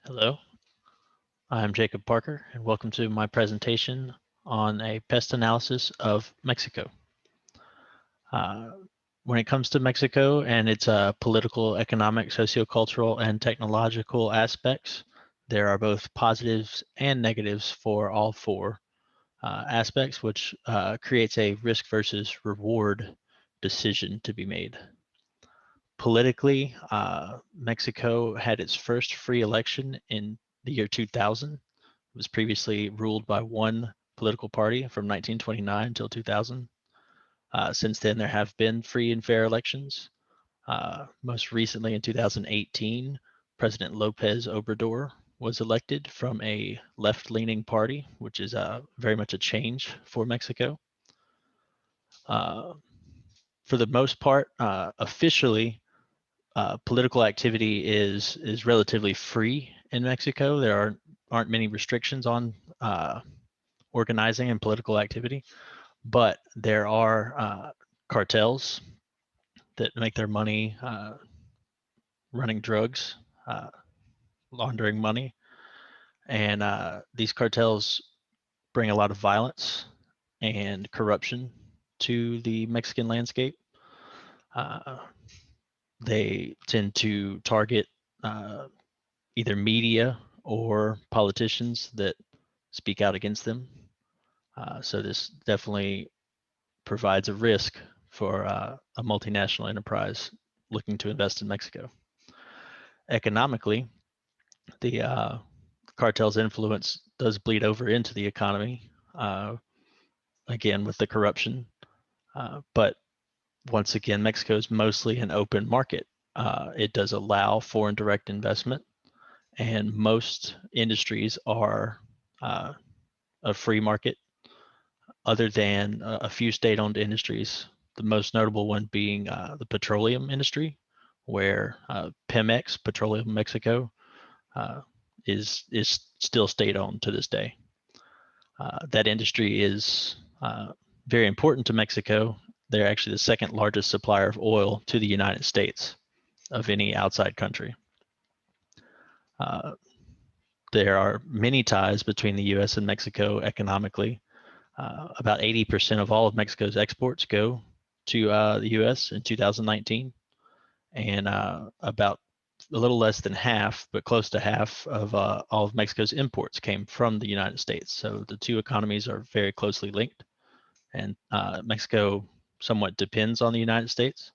Hello, I'm Jacob Parker, and welcome to my presentation on a pest analysis of Mexico. Uh, when it comes to Mexico and its political, economic, sociocultural, and technological aspects, there are both positives and negatives for all four aspects, which creates a risk versus reward decision to be made. Politically, Mexico had its first free election in the year 2000. It was previously ruled by one political party from 1929 until 2000. Since then, there have been free and fair elections. Most recently, in 2018, President Lopez Obrador was elected from a left-leaning party, which is very much a change for Mexico. For the most part, officially, political activity is relatively free in Mexico. There aren't many restrictions on organizing and political activity, but there are cartels that make their money running drugs, uh, laundering money, and these cartels bring a lot of violence and corruption to the Mexican landscape. Uh, they tend to target uh, either media or politicians that speak out against them. So this definitely provides a risk for a multinational enterprise looking to invest in Mexico. Economically, the cartel's influence does bleed over into the economy, again with the corruption. But once again, Mexico is mostly an open market. It does allow foreign direct investment, and most industries are a free market, other than a few state-owned industries. The most notable one being the petroleum industry, where Pemex, Petroleum Mexico, uh, is still state-owned to this day. That industry is very important to Mexico. They're actually the second largest supplier of oil to the United States of any outside country. Uh, there are many ties between the U.S. and Mexico economically. About 80% of all of Mexico's exports go to the U.S. in 2019, and about a little less than half, but close to half of all of Mexico's imports came from the United States. So the two economies are very closely linked, and Mexico somewhat depends on the United States.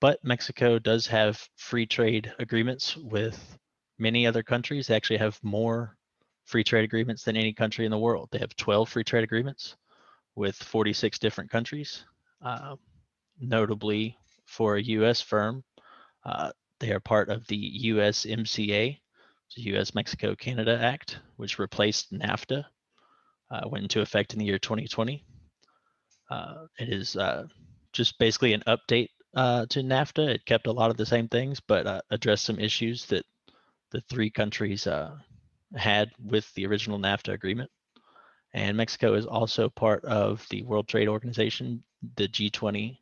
But Mexico does have free trade agreements with many other countries. They actually have more free trade agreements than any country in the world. They have 12 free trade agreements with 46 different countries. Uh, Notably, for a U.S. firm, uh, they are part of the USMCA, the U.S. Mexico Canada Act, which replaced NAFTA, went into effect in the year 2020. It is just basically an update to NAFTA. It kept a lot of the same things, but addressed some issues that the three countries had with the original NAFTA agreement. And Mexico is also part of the World Trade Organization, the G20,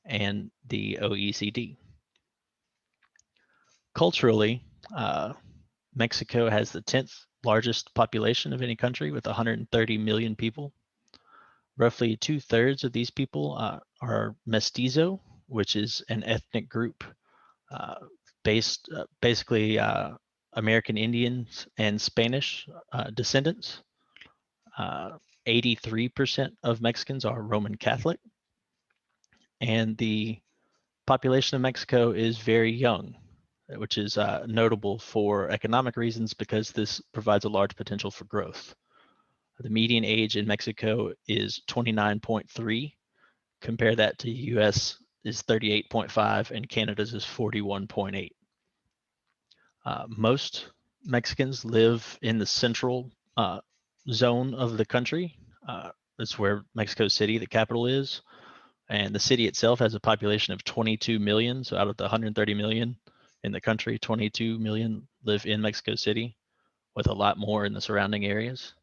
and the OECD. Culturally, Mexico has the 10th largest population of any country with 130 million people. Roughly 2/3 of these people are mestizo, which is an ethnic group uh, based basically American Indians and Spanish descendants. 83% of Mexicans are Roman Catholic, and the population of Mexico is very young, which is notable for economic reasons because this provides a large potential for growth. The median age in Mexico is 29.3. Compare that to US is 38.5 and Canada's is 41.8. Most Mexicans live in the central zone of the country. That's where Mexico City, the capital, is. And the city itself has a population of 22 million. So out of the 130 million in the country, 22 million live in Mexico City, with a lot more in the surrounding areas.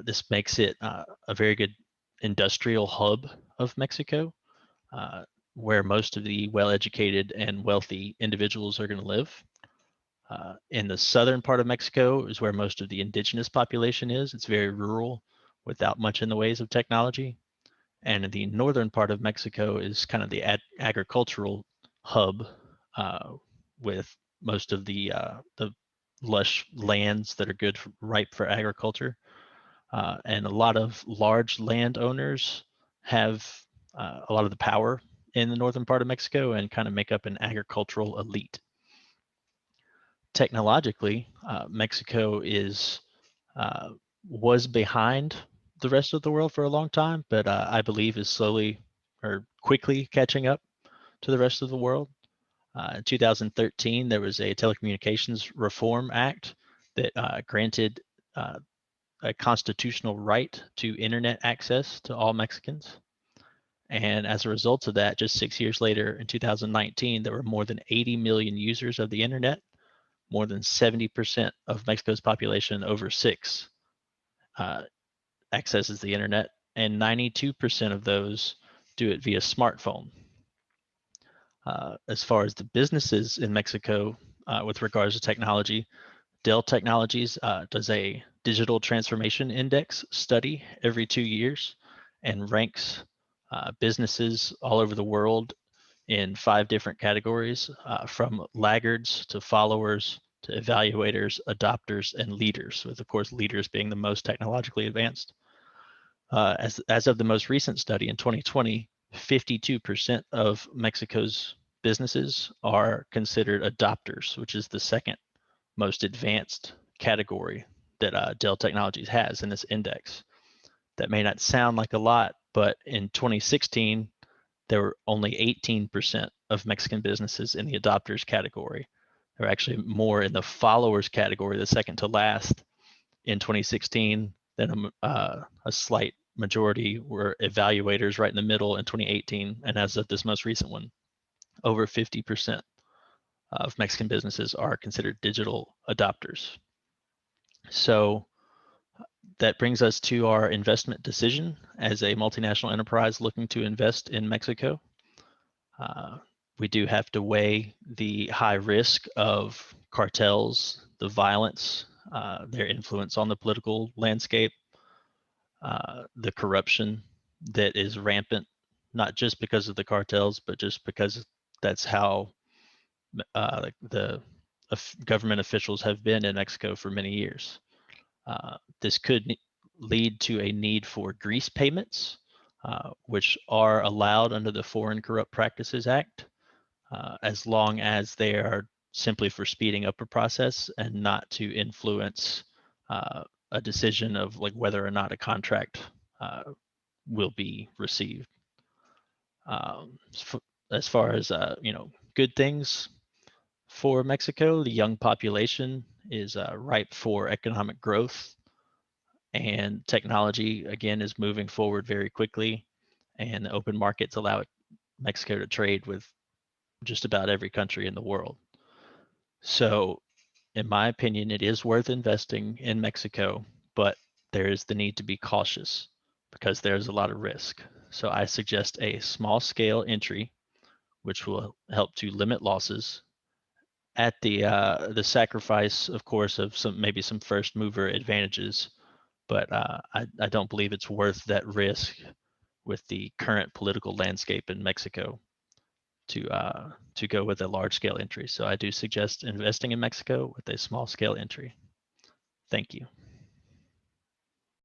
This makes it a very good industrial hub of Mexico, where most of the well-educated and wealthy individuals are going to live. In the southern part of Mexico is where most of the indigenous population is. It's very rural without much in the ways of technology. And in the northern part of Mexico is kind of the agricultural hub with most of the lush lands that are good ripe for agriculture. And a lot of large landowners have a lot of the power in the northern part of Mexico and kind of make up an agricultural elite. Technologically, Mexico was behind the rest of the world for a long time, but I believe is slowly or quickly catching up to the rest of the world. In 2013, there was a Telecommunications Reform Act that granted a constitutional right to internet access to all Mexicans. And as a result of that, just 6 years later, in 2019, there were more than 80 million users of the internet. More than 70% of Mexico's population over 6 accesses the internet, and 92% of those do it via smartphone. As far as the businesses in Mexico with regards to technology, Dell Technologies does a digital transformation index study every 2 years and ranks businesses all over the world in 5 different categories, from laggards to followers to evaluators, adopters, and leaders, with of course leaders being the most technologically advanced. As of the most recent study in 2020, 52% of Mexico's businesses are considered adopters, which is the second most advanced category that Dell Technologies has in this index. That may not sound like a lot, but in 2016, there were only 18% of Mexican businesses in the adopters category. There were actually more in the followers category, the second to last, in 2016 than a slight majority were evaluators right in the middle in 2018. And as of this most recent one, over 50% of Mexican businesses are considered digital adopters. So that brings us to our investment decision as a multinational enterprise looking to invest in Mexico. We do have to weigh the high risk of cartels, the violence, their influence on the political landscape, the corruption that is rampant, not just because of the cartels, but just because that's how the government officials have been in Mexico for many years. This could lead to a need for grease payments, which are allowed under the Foreign Corrupt Practices Act, as long as they are simply for speeding up a process and not to influence a decision of like whether or not a contract will be received. As far as good things for Mexico, the young population is ripe for economic growth, and technology again is moving forward very quickly, and the open markets allow Mexico to trade with just about every country in the world. So, in my opinion, it is worth investing in Mexico, but there is the need to be cautious because there's a lot of risk. So, I suggest a small scale entry, which will help to limit losses at the sacrifice, of course, of maybe some first mover advantages. But I don't believe it's worth that risk with the current political landscape in Mexico to go with a large scale entry. So I do suggest investing in Mexico with a small scale entry. Thank you.